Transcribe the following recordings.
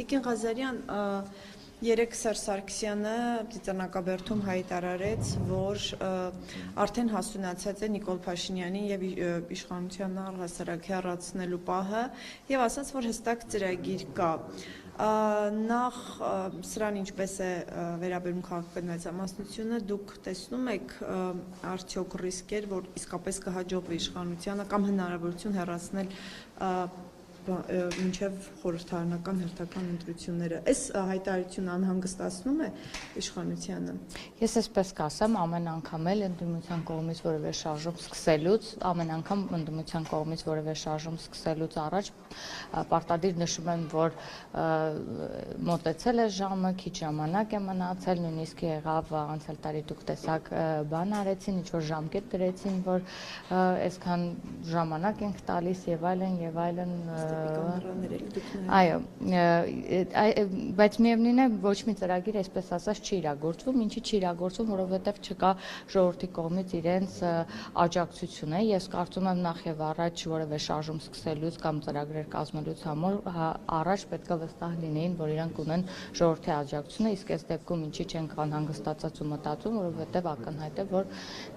Տիկին Ղազարյան, երեք Սերժ Սարգսյանը Ծիծեռնակաբերդում հայտարարեց, որ արդեն հասունացած է Նիկոլ Փաշինյանին եւ իշխանության առհասարակ հեռացնելու պահը եւ ասաց, որ հստակ ծրագիր կա։ Նախ սրան ինչպես է վերաբերում քաղաքական մեծամասնությունը, դուք տեսնում եք արդյոք ռիսկեր, որ իսկապես կհաջողվի իշխանությանը կամ հնարավորություն հեռացնել մինչև խորհրդարանական հերթական ընտրությունները։ Այս հայտարարությունը անհանգստացնում է իշխանությանը։ Ես այսպես կասեմ, ամեն անգամ էլ ընդդիմության կողմից որևէ շարժում սկսելուց, ամեն անգամ ընդդիմության կողմից որևէ շարժում սկսելուց առաջ պարտադիր նշում եմ, որ մոտեցել է ժամը, քիչ ժամանակ է մնացել, նույնիսկ եղավ անցյալ տարի դուք տեսակ բան արեցին, ինչ որ ժամկետ դրեցին, որ այսքան ժամանակ ենք տալիս եւ այլն Այո, բայց միևնույն է ոչ մի ծրագիր այսպես ասած չի իրագործվում, ինչի չի իրագործվում, որովհետև չկա ժողովրդի կողմից իրենց աջակցությունը։ Ես կարծում եմ նախ եւ առաջ որևէ շարժում սկսելուց կամ ծրագրեր կազմելուց առաջ պետք է վստահ լինեին, որ իրանք ունեն ժողովրդի աջակցությունը, իսկ այս դեպքում ինչի չենք անհանգստացած ու մտածում, որովհետև ակնհայտ է, որ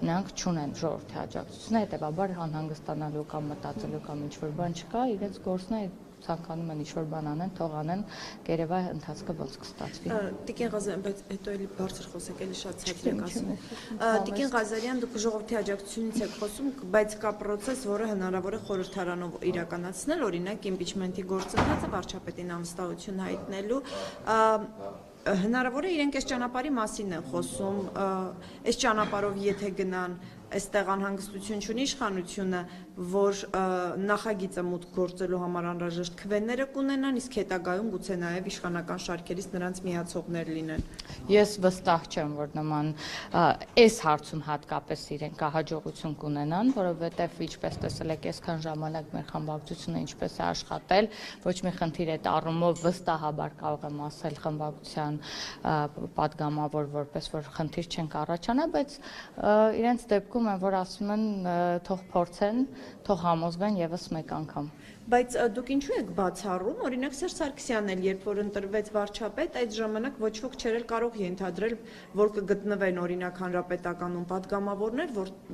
նրանք չունեն ժողովրդի աջակցությունը, հետեւաբար անհանգստանալու կամ մտածելու կամ ինչ որ բան չկա, իրենց գործն է ցանկանում են ինչ-որ բան անեն, թող անեն, կերևա ընթացքը ոնց կստացվի։ Տիկին Ղազարյան, բայց հետո էլի բարձր խոսեք, էլի շատ ցած եք ասում։ Տիկին Ղազարյան, դուք ժողովրդի աջակցությունից եք խոսում, բայց կա process, որը հնարավոր է խորհրդարանով իրականացնել, օրինակ impeachment-ի գործընթացը վարչապետին անվստահություն հայտնելու հնարավոր է իրենք այս ճանապարհի մասին են խոսում, այս ճանապարհով եթե գնան, այստեղ անհանգստություն չունի իշխանությունը, որ նախագիծը մուտք գործելու համար անհրաժեշտ քվեները կունենան, իսկ հետագայում գուցե նաև իշխանական շարքերից նրանց միացողներ լինեն։ Ես վստահ չեմ, որ նման այս հարցում հատկապես իրենք հաջողություն կունենան, որովհետև ինչպես տեսել եք, այսքան ժամանակ մեր խմբակցությունը ինչպես է աշխատել, ոչ մի խնդիր այդ առումով վստահաբար կարող եմ ասել խմբակցության պատգամավոր, որպես որ խնդիր չենք առաջանա, բայց իրենց դեպքում են, որ ասում են թող փորձեն, թող համոզվեն եւս մեկ անգամ։ Բայց դուք ինչու եք բացառում, օրինակ Սերժ Սարգսյանն էլ երբ որ ընտրվեց վարչապետ, այդ ժամանակ ոչ ոք չէր կարող ենթադրել, որ կգտնվեն օրինակ հանրապետականում падգամավորներ,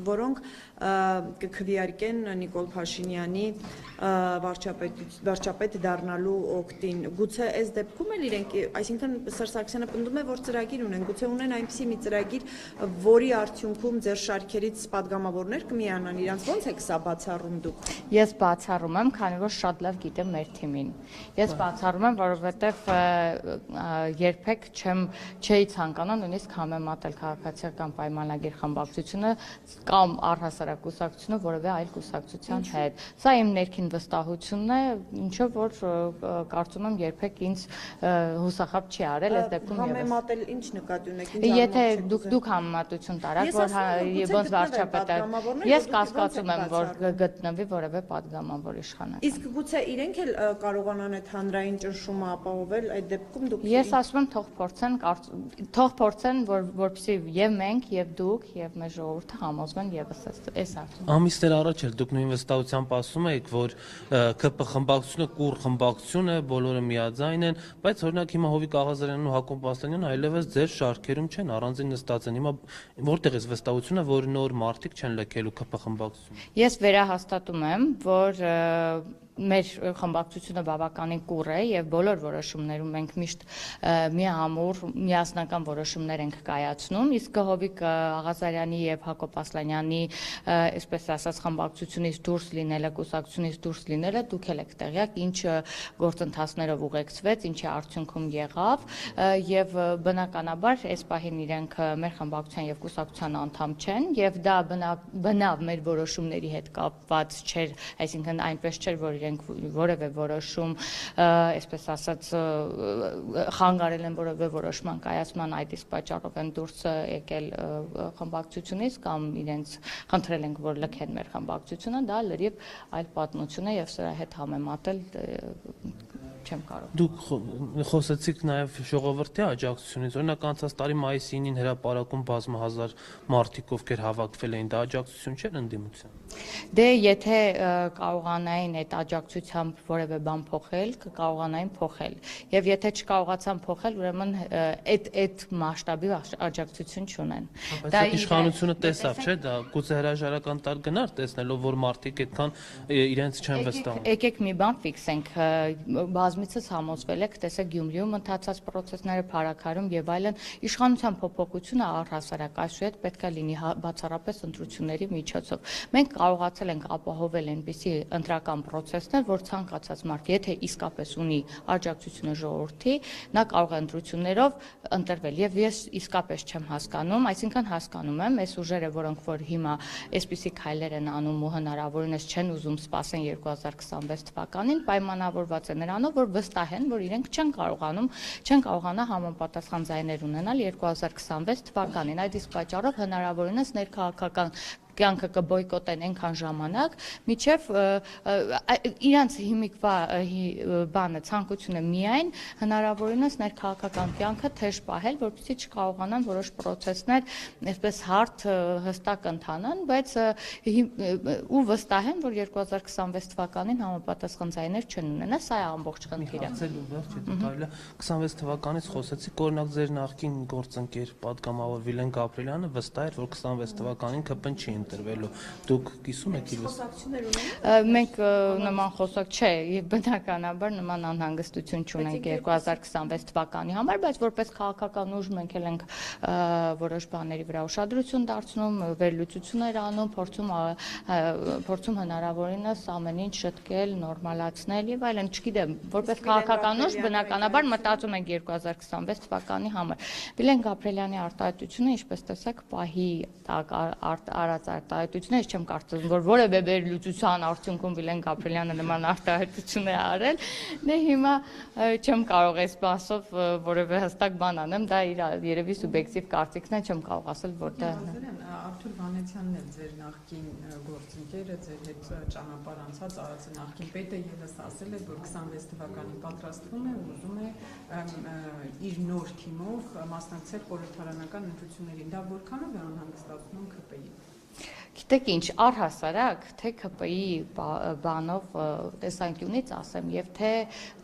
որոնք կքվեարկեն Նիկոլ Փաշինյանի վարչապետ դառնալու օգտին։ Գուցե այս դեպքում էլ իրենք, այսինքն Սերժ Սարգսյանը պնդում է, որ ծրագիր ունեն, գուցե ունեն այնպիսի մի ծրագիր, որի արդյունքում ձեր շարքերից падգամավորներ կմիանան, իրանց ո՞նց եք սա բացառում դուք։ Ես բացառում եմ, քանի որ շատ լավ գիտեմ մեր թիմին։ Ես բացառում եմ, որովհետև երբեք չէի ցանկանում նույնիսկ համեմատել քաղաքացիական պայմանագիր խմբակցությունը կամ առհասարակ կուսակցությունը որևէ այլ կուսակցության հետ։ Սա իմ ներքին վստահությունն է, ինչով որ կարծում եմ երբեք ինձ հուսախաբ չի արել այս դեպքում եւս։ Համեմատել ինչ նկատի ունեք։ Եթե դուք համեմատություն տարաք, որ ոնց վարչապետը, ես կասկածում եմ, որ գտնվի որևէ падգամավոր իշխան։ Իսկ գուցե իրենք էլ կարողանան այդ հանրային ճնշումը ապահովել, այդ դեպքում դուք։ Ես ասում եմ թող փորձեն, որպեսզի եւ մենք, եւ դուք, եւ մեր ժողովուրդը համոզվեն եւս այս հարցում։ Ամիսներ առաջ էլ դուք նույն վստահությամբ ասում եք, որ ԿՊ խմբակցությունը կուռ խմբակցություն է, բոլորը միաձայն են, բայց օրինակ հիմա Հովիկ Աղազարյանն ու Հակոբ Բաստանյանը այլևս ձեր շարքերում չեն, առանձին նստած են։ Հիմա որտեղ է վստահությունը, որ նոր մարդիկ չեն լքելու ԿՊ խմբակցությունը։ Ես վերահաստատում եմ, որ մեր խմբակցությունը բավականին կուռ է եւ բոլոր որոշումներում մենք միշտ միահամուռ միասնական որոշումներ ենք կայացնում, իսկ Հովիկ Աղազարյանի եւ Հակոբ Ասլանյանի այսպես ասած խմբակցությունից դուրս լինելը, կուսակցությունից դուրս լինելը դուք եք տեղյակ, ինչ գործընթացներով ուղեկցվեց, ինչի արդյունքում եղավ եւ բնականաբար այս պահին իրենք մեր խմբակցության եւ կուսակցության անդամ չեն եւ դա բնավ մեր որոշումների հետ կապված չէր, այսինքն այնպես չէր, որ որևէ որոշում, այսպես ասած, խանգարել են որևէ որոշման կայացման, այդ իսկ պատճառով են դուրս եկել խմբակցությունից կամ իրենց խնդրել ենք, որ լքեն մեր խմբակցությունը, դա լրիվ այլ պատմություն է եւ սրա հետ համեմատել չեմ կարող։ Դուք խոսեցիք նաև ժողովրդի աջակցությունից, օրինակ անցած տարի մայիսի 9-ին հրապարակում բազմահազար մարդիկ, ովքեր հավաքվել էին, դա աջակցություն չէր ընդդիմության։ Դե եթե կարողանային այդ աջակցությամբ որևէ բան փոխել, կկարողանային փոխել։ Եվ եթե չկարողացան փոխել, ուրեմն այդ մասշտաբի աջակցություն չունեն։ Դա իշխանությունը տեսավ, չէ՞, դա գուցե հրաժարական տալ գնար տեսնելով, որ մարդիկ այդքան իրենց չեն վստահում։ Եկեք մի բան ֆիքսենք, բազմիցս համոզվել եք, տեսեք Գյումրիում ընթացած process-ները, Փարաքարում եւ այլն, իշխանության փոփոխությունը առհասարակ այսուհետ պետք է լինի բացառապես ընտրությունների միջոցով։ Մենք կարողացել ենք ապահովել այնպիսի ընտրական process-ներ, որ ցանկացած մարդ, եթե իսկապես ունի աջակցությունը ժողովրդի, նա կարող է ընտրություններով ընտրվել։ Եվ ես իսկապես չեմ հասկանում, այսինքն հասկանում եմ, այս ուժերը, որոնք որ հիմա այսպիսի քայլեր են անում ու հնարավորինս չեն ուզում սպասեն 2026 թվականին, պայմանավորված է նրանով, որ վստահ են, որ իրենք չեն կարողանա համապատասխան ձայներ ունենալ 2026 թվականին։ Այդ իսկ պատճառով հնարավորինս ներքաղաքական կյանքը կբոյկոտեն այնքան ժամանակ, միջև իրանց հիմիկվա բանը ցանկությունը միայն հնարավորինս ներքաղաքական կյանքը թեժ պահել, որպեսզի չկարողանան որոշ process-ներ այսպես հարթ հստակ ընթանան, բայց ու վստահ են, որ 2026 թվականին համապատասխան ձայներ չեն ունենա, սա է ամբողջ խնդիրը։ Կարելի է 26 թվականից խոսեցիք, օրինակ ձեր նախկին գործընկեր պատգամավոր Վիլեն Գաբրիելյանը վստահ էր, որ 26 թվականին ԿՊ-ն չի ընտրվելու։ Դուք կիսում եք իր Խոսակցություններ ունեն։ Մենք նման խոսակ չէ, բնականաբար նման անհանգստություն չունենք 2026 թվականի համար, բայց որպես քաղաքական ուժ մենք էլ ենք որոշ բաների վրա ուշադրություն դարձնում, վերլուծություններ անում, փորձում հնարավորինս ամեն ինչ շտկել, նորմալացնել եւ այլն, չգիտեմ, որպես քաղաքական ուժ բնականաբար մտածում ենք 2026 թվականի համար։ Վիլեն Գաբրիելյանի արտահայտությունը, ինչպես տեսակ, պահի տակ արած արտահայտությունը, ես չեմ կարծում, որ որևէ վերլուծության արդյունքում Վիլեն Գաբրիելյանը նման արտահայտություն է արել, դե հիմա չեմ կարող այս մասով որևէ հստակ բան անեմ, դա իր երևի սուբյեկտիվ կարծիքն է, չեմ կարող ասել, որ դա Արթուր Վանեցյանն է ձեր նախկին գործընկերը, ձեր հետ ճանապարհ անցած արածը նախկին պետը ևս ասել է, որ 26 թվականին պատրաստվում է ու ուզում է իր նոր թիմով մասնակցել խորհրդարանական ընտրություններին։ Դա որքանով է անհանգստացնում ԿՊ-ին։ Գիտեք ինչ, առհասարակ, թե ԿՊ-ի բանով տեսանկյունից ասեմ, եւ թե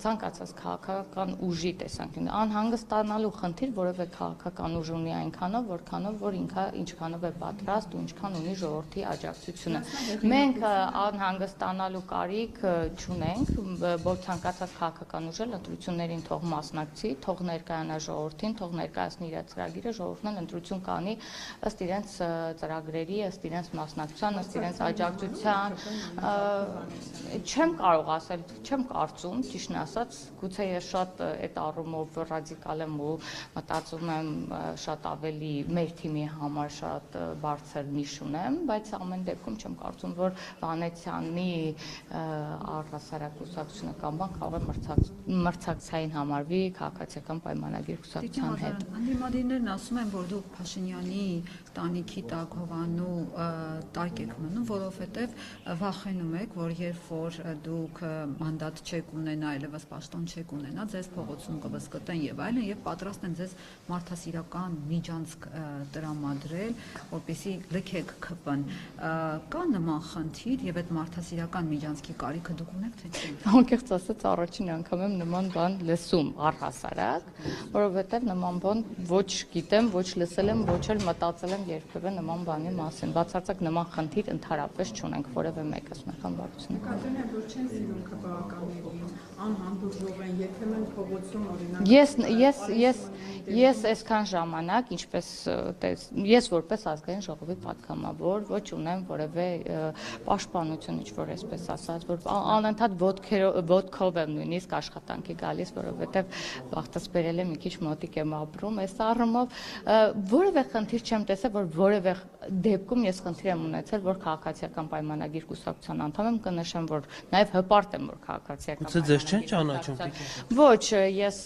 ցանկացած քաղաքական ուժի տեսանկյունից, անհանգստանալու խնդիր որևէ քաղաքական ուժ ունի այնքանով, որքանով որ ինքը ինչքանով է պատրաստ ու ինչքան ունի ժողովրդի աջակցությունը։ Մենք անհանգստանալու կարիք չունենք, որ ցանկացած քաղաքական ուժ ընտրություններին թող մասնակցի, թող ներկայանա ժողովրդին, թող ներկայացնի իր ծրագիրը, ժողովուրդն էլ ընտրություն կանի ըստ իրենց ծրագրերի, ըստ իրենց մասնակցության, ըստ իրենց աջակցության, չեմ կարող ասել, չեմ կարծում, ճիշտն ասած, գուցե ես շատ այդ առումով ռադիկալ եմ ու մտածում եմ շատ ավելի մեր թիմի համար շատ բարձր նիշ ունեմ, բայց ամեն դեպքում չեմ կարծում, որ Վանեցյանի առհասարակ կուսակցությունը կամ բան կարող է մրցակցային համարվի քաղաքացիական պայմանագիր կուսակցության հետ։ Ընդդիմադիրներն ասում են, որ դուք Փաշինյանի տանիքի տակ հովանու տակ եք մնում, որովհետև վախենում եք, որ երբ որ դուք մանդատ չեք ունենա, այլևս պաշտոն չեք ունենա, ձեզ փողոցում կվսկտեն եւ այլն, եւ պատրաստ են ձեզ մարդասիրական միջանցք տրամադրել, որպեսզի լքեք ԿՊ-ն։ Կա նման խնդիր եւ այդ մարդասիրական միջանցքի կարիքը դուք ունեք թե չէ։ Անկեղծ ասած, առաջին անգամ եմ նման բան լսում առհասարակ, որովհետև նման բան ոչ գիտեմ, ոչ լսել եմ, ոչ էլ մտածել եմ երբևէ նման բանի մասին։ Բացարձակ նման խնդիր ընդհանրապես չունենք որևէ մեկս մեր խմբակցությունը։ Կատերին է, որ չեն սիրում ԿՊԱ-ականներին, անհանդուրժող են, երբեմն փողոցում օրինակ Ես այսքան ժամանակ, ինչպես ես որպես ազգային ժողովի պատգամավոր, ոչ ունեմ որևէ պաշտպանություն, ինչ-որ այսպես ասած, որ անընդհատ ոտքով եմ նույնիսկ աշխատանքի գալիս, որովհետև բախտս բերել է մի քիչ մոտիկ եմ ապրում, այս առումով որևէ խնդիր չեմ տեսել, որ որևէ դեպքում ես խնդիր եմ ունեցել, որ քաղաքացիական պայմանագիր կուսակցության անդամ եմ, կնշեմ, որ նաև հպարտ եմ, որ քաղաքացիական Գուցե ձեզ չեն ճանաչում։ Ոչ, ես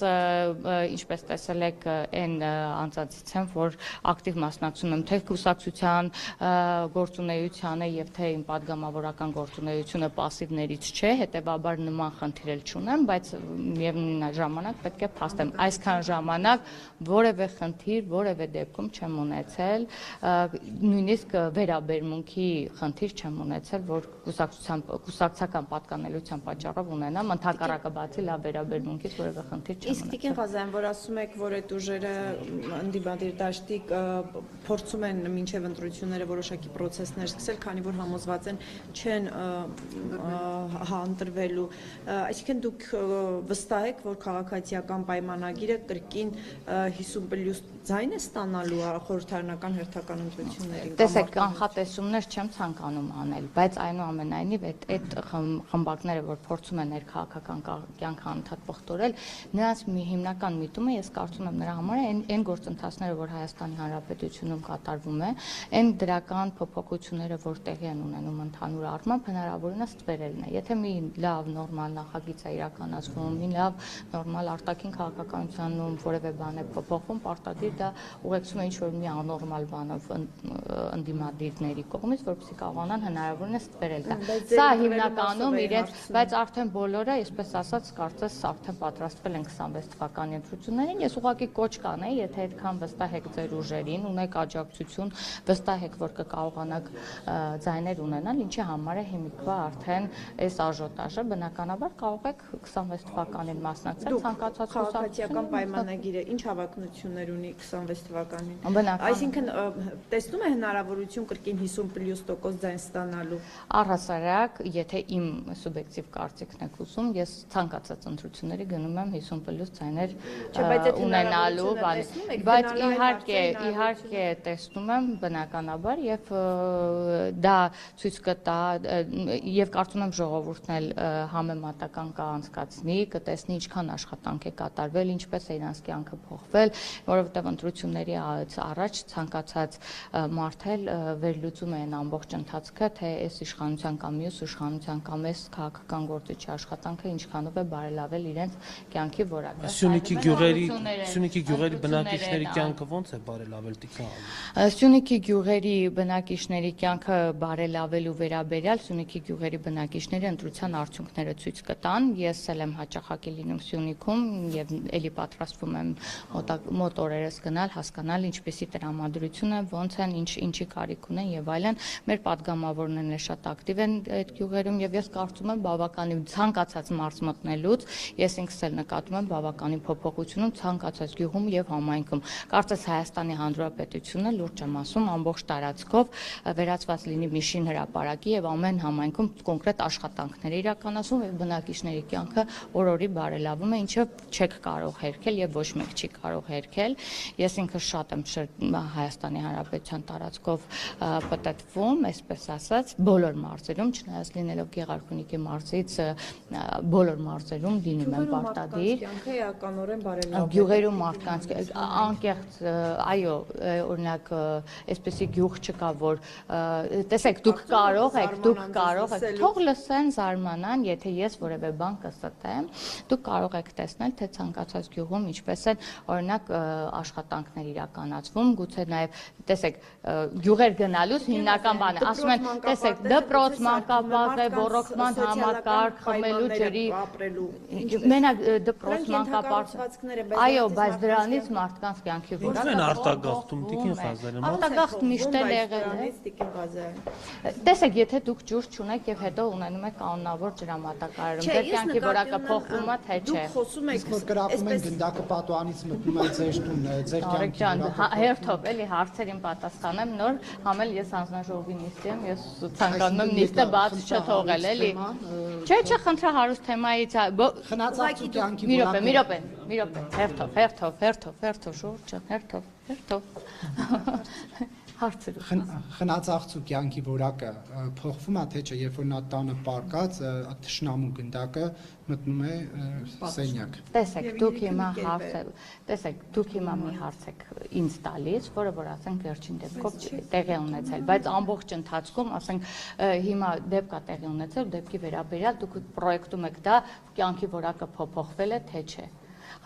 ինչպես տեսել եք այն անձանցից եմ, որ ակտիվ մասնակցում եմ թե կուսակցության գործունեությանը եւ թե իմ падգամավորական գործունեությունը пассивներից չէ, հետեւաբար նման խնդիր էլ չունեմ, բայց միևնույն ժամանակ պետք է փաստեմ, այսքան ժամանակ որևէ խնդիր, որևէ դեպքում չեմ ունեցել նույնիսկ վերաբերմունքի խնդիր չեմ ունեցել, որ կուսակցական պատկանելիության պատճառով ունենամ, ընդհակառակը բացի լավ վերաբերմունքից որևէ խնդիր չեմ Իսկ Տիկին Ղազարյան, որ ասում եք, որ այդ ուժերը ընդդիմադիր դաշտի փորձում են մինչև ընտրությունները որոշակի process-ներ սկսել, քանի որ համոզված են չեն հանտրվելու, այսինքն դուք վստահ եք, որ քաղաքացիական պայմանագիրը կրկին 50+ ձայն է ստանալու խորհրդարանական հերթական ընտրություններին։ Տեսեք, կանխատեսումներ չեմ ցանկանում անել, բայց այնուամենայնիվ այդ խմբակները, որ փորձում են ներքաղաքական կյանքը անընդհատ ողջորել, նրանց մի հիմնական միտումը, ես կարծում եմ նրա համար այն գործընթացները, որ Հայաստանի Հանրապետությունում կատարվում է, այն դրական փոփոխությունները, որ տեղի են ունենում ընդհանուր առմամբ, հնարավորինս ստվերելն է։ Եթե մի լավ նորմալ նախագիծ է իրականացվում, մի լավ նորմալ արտաքին քաղաքականությունում որևէ բան է փոփոխվում, պարտադիր դա ուղեկցում է ինչ-որ մի աննորմալ բանով ընդդիմադիրների կողմից, որպեսզի կարողանան հնարավորինս ստվերել դա։ Սա հիմնականում իրենց, բայց արդեն բոլորը, այսպես ասած, կարծես արդեն պատրաստվել են 26 թվականի ընտրություններին։ Ես ուղղակի կոչ կանեի, եթե այդքան վստահ եք ձեր ուժերին, ունեք աջակցություն, վստահ եք, որ կկարողանաք ձայներ ունենալ, ինչի համար է հիմիկվա արդեն այս աժոտաժը, բնականաբար կարող եք 26 թվականին մասնակցել ցանկացած քաղաքացիական պայմանագիրը ինչ հավակնություններ ունի 26 թվականին։ Բնական։ Այսինքն տեսնում է հնարավորություն կրկին 50+ ձայն ստանալու։ Առհասարակ, եթե իմ սուբյեկտիվ կարծիքն եք ուզում, ես ցանկացած ընտրությունների գնում եմ 50+ ձայներ ունենալու բան, բայց իհարկե տեսնում եմ բնականաբար եւ դա ցույց կտա եւ կարծում եմ ժողովուրդն էլ համեմատական կանցկացնի, կտեսնի ինչքան աշխատանք է կատարվել, ինչպես է իրանց կյանքը փոխվել, որովհետեւ ընտրությունների առաջ ցանկացած մարդ էլ վերլուծում է այն ամբողջ ընթացքը, թե այս իշխանության կամ մյուս իշխանության կամ այս քաղաքական գործիչի աշխատանքը ինչքանով է բարելավել իրենց կյանքի որակը։ Սյունիքի գյուղերի բնակիչների կյանքը ո՞նց է բարելավել Տիկին Ղազարյան։ Սյունիքի գյուղերի բնակիչների կյանքը բարելավելու վերաբերյալ Սյունիքի գյուղերի բնակիչները ընտրության արդյունքները ցույց կտան։ Ես էլ եմ հաճախակի լինում Սյունիքում եւ ելի պատրաստվում եմ մոտ օրերս գնալ, հասկանալ ինչպեսի տրամադրություն է, ոնց են, ինչի կարիք ունեն եւ այլն։ Մեր падգամավորներն էլ շատ ակտիվ են այդ գյուղերում եւ ես կարծում եմ բավականին ցանկացած մարզ մտնելուց ես ինքս էլ նկատում եմ բավականին փոփոխությունում ցանկացած գյուղում եւ համայնքում։ Կարծես Հայաստանի Հանրապետությունը լուրջ եմ ասում ամբողջ տարածքով վերածված լինի մի շին հրապարակի եւ ամեն համայնքում կոնկրետ աշխատանքներ իրականացում եւ բնակիչների կյանքը օր-օրի բարելավում է, ինչը չեք կարող հերքել եւ ոչ մեկ չի կարող հերքել։ Ես ինքս շատ եմ Հայաստանի Հանրապետության տարածքով պատտվում, այսպես ասած, բոլոր մարզերում, չնայած լինելով Գեղարքունիքի մարզից բոլոր մարզերում լինում եմ պարտադիր։ Կյանքը էականորեն բարելավում։ Գյուղերում մարդկանց անկեղծ, այո, օրինակ, այսպեսի գյուղ չկա, որ տեսեք, դուք կարող եք, թող լսեն, զարմանան, եթե ես որևէ բան կստեմ, դուք կարող եք տեսնել, թե ցանկացած գյուղում ինչպես են, օրինակ, աշխատանքներ իրականացվում, գուցե նաև, տեսեք, գյուղեր գնալուց հիմնական բանը, ասում են, տեսեք, դպրոց, մանկապարտ է, ռոռոկման համակարգ, խմելու ջրի, մենակ դպրոց, մանկապարտ, այո, բայց դրանից մարդկանց կյանքի որակը են արտագաղթում Տիկին Ղազարյան։ Արտագաղթ միշտ էլ եղել է։ Տեսեք, եթե դուք ջուր չունեք եւ հետո ունենում եք կանոնավոր ջրամատակարարում, ձեր կյանքի որակը փոխվում է, թե չէ։ Դուք խոսում եք, որ գրավում են գնդակը պատուանից մտնում է ձեր տուն, ձեր կյանքի որակը։ Հերթով էլի հարցերին պատասխանեմ նոր, համ էլ ես հանձնաժողովի նիստի եմ, ես ցանկանում եմ նիստը բաց չթողել, էլի։ Չէ, խնդրա հարուստ թեմայից, խնացածու կյանքի որակը։ մի րոպե, հերթով, շուրջը, հերթով։ Հարցերով։ Խնացածու կյանքի որակը փոխվում է, թե չէ, երբ որ նա տանը պարկած թշնամու գնդակը մտնում է սենյակ։ Տեսեք, դուք հիմա մի հարց եք ինձ տալիս, որը որ ասենք վերջին դեպքով տեղի է ունեցել, բայց ամբողջ ընթացքում, ասենք, հիմա դեպք է տեղի ունեցել, դեպքի վերաբերյալ դուք պրոյեկտում եք դա կյանքի որակը փոփոխվել է, թե չէ։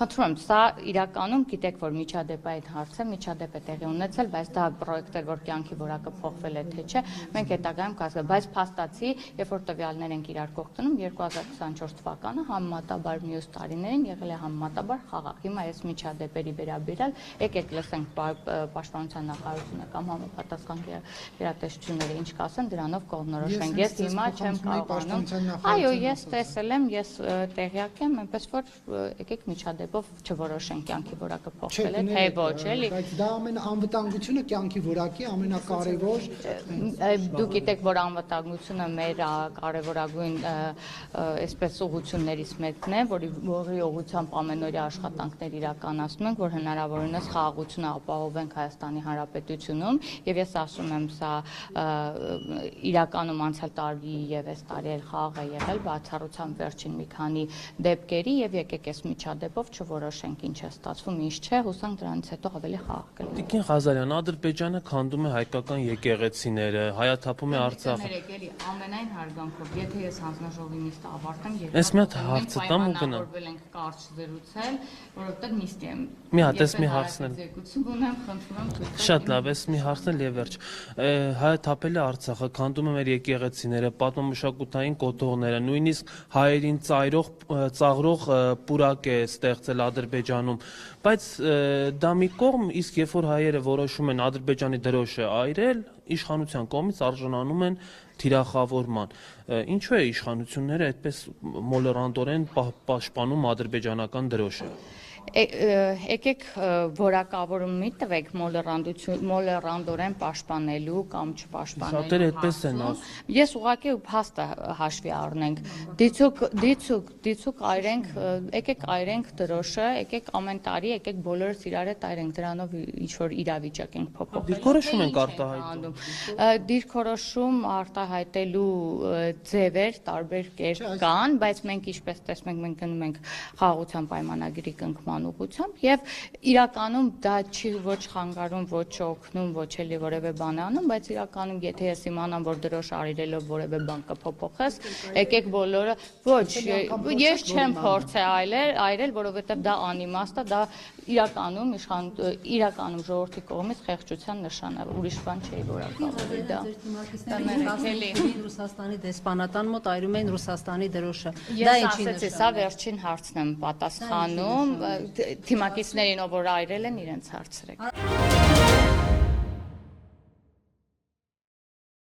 Խնդրում եմ, սա իրականում գիտեք, որ միջադեպը այդ հարցը միջադեպ է տեղի ունեցել, բայց դա պրոյեկտ էր, որ կյանքի որակը փոխվել է թե չէ, մենք հետագայում կասկած, բայց փաստացի, երբ որ տվյալներ ենք իրար կողքնում, 2024 թվականը համեմատաբար մյուս տարիներին եղել է համեմատաբար խաղաղ։ Հիմա այս միջադեպերի վերաբերյալ եկեք լսենք պաշտպանության նախարարությունը կամ համապատասխան գերատեսչությունները ինչ կասեն, դրանով կողմնորոշենք։ Ես հիմա չեմ կարողանում։ Այո, ես տեսել եմ, ես տեղյակ եմ, այնպես որ եկեք միջադեպով չորոշենք կյանքի որակը փոխվել է, թե ոչ, էլի։ Բայց դա անվտանգությունը կյանքի որակի ամենակարևոր։ Դուք գիտեք, որ անվտանգությունը մեր կարևորագույն այսպես ուղղություններից մեկն է, որի ուղղությամբ ամենօրյա աշխատանքներ իրականացնում ենք, որ հնարավորինս խաղաղությունը ապահովենք Հայաստանի Հանրապետությունում, եւ ես ասում եմ, սա իրականում անցյալ տարի եւ այս տարի էլ խաղաղ է եղել, բացառությամբ վերջին մի քանի դեպքերի եւ եկեք այս միջադեպով չորոշենք ինչ է ստացվում, ինչ չէ, հուսանք դրանից հետո ավելի խաղաղ կլինի։ Տիկին Ղազարյան, Ադրբեջանը քանդում է հայկական եկեղեցիները, հայաթափում է Արցախը։ Էլի ամենայն հարգանքով, եթե ես հանձնաժողովի նիստը ավարտեմ, Ես մի հատ հարցը տամ ու գնամ։ Որվել ենք կարճ զրուցել, որովհետեւ նիստի եմ։ Մի հատ էս մի հարցնել։ Ունեմ, խնդրում եմ։ Շատ լավ, էս մի հարցնել եւ վերջ։ Հայաթափել է Արցախը, քանդում է մեր եկեղեցիները, պատմամշակութային կոթողները, նույնիսկ հայերին ծաղրող պուրակ է ստեղծել Ադրբեջանում, բայց դա մի կողմ, իսկ երբ որ հայերը որոշում են Ադրբեջանի դրոշը այրել, իշխանության կողմից արժանանում են թիրախավորման։ Ինչու է իշխանությունները այդպես մոլորանդորեն պաշտպանում ադրբեջանական դրոշը։ Եկեք որակավորում մի տվեք մոլեռանդորեն պաշտպանելու կամ չպաշտպանելու։ Շատերը այդպես են ասում։ Ես ուղղակի փաստը հաշվի առնենք։ Դիցուկ այրենք, եկեք այրենք դրոշը, եկեք ամեն տարի, եկեք բոլորս իրար հետ այրենք, դրանով ինչ որ իրավիճակ ենք փոփոխել։ Դիրքորոշում ենք արտահայտում։ Դիրքորոշում արտահայտելու ձևեր տարբեր կերպ կան, բայց մենք ինչպես տեսնում ենք, մենք գնում ենք խաղաղության պայմանագրի կնքման ուղղությամբ եւ իրականում դա չի ոչ խանգարում, ոչ օգնում, ոչ էլի որևէ բան անում, բայց իրականում եթե ես իմանամ, որ դրոշ արիրելով որևէ բան կփոփոխես, եկեք բոլորը, ոչ, ես չեմ փորձել այրել, որովհետեւ դա անիմաստ է, դա իրականում ժողովրդի կողմից խեղճության նշան է, ուրիշ բան չի որակավորել դա։ Ռուսաստանի դեսպանատան մոտ այրում են Ռուսաստանի դրոշը։ Ես ասեցի, սա վերջին հարցն եմ պատասխանում, թիմակիցներին, ով որ այրել են, իրենց հարցրեք։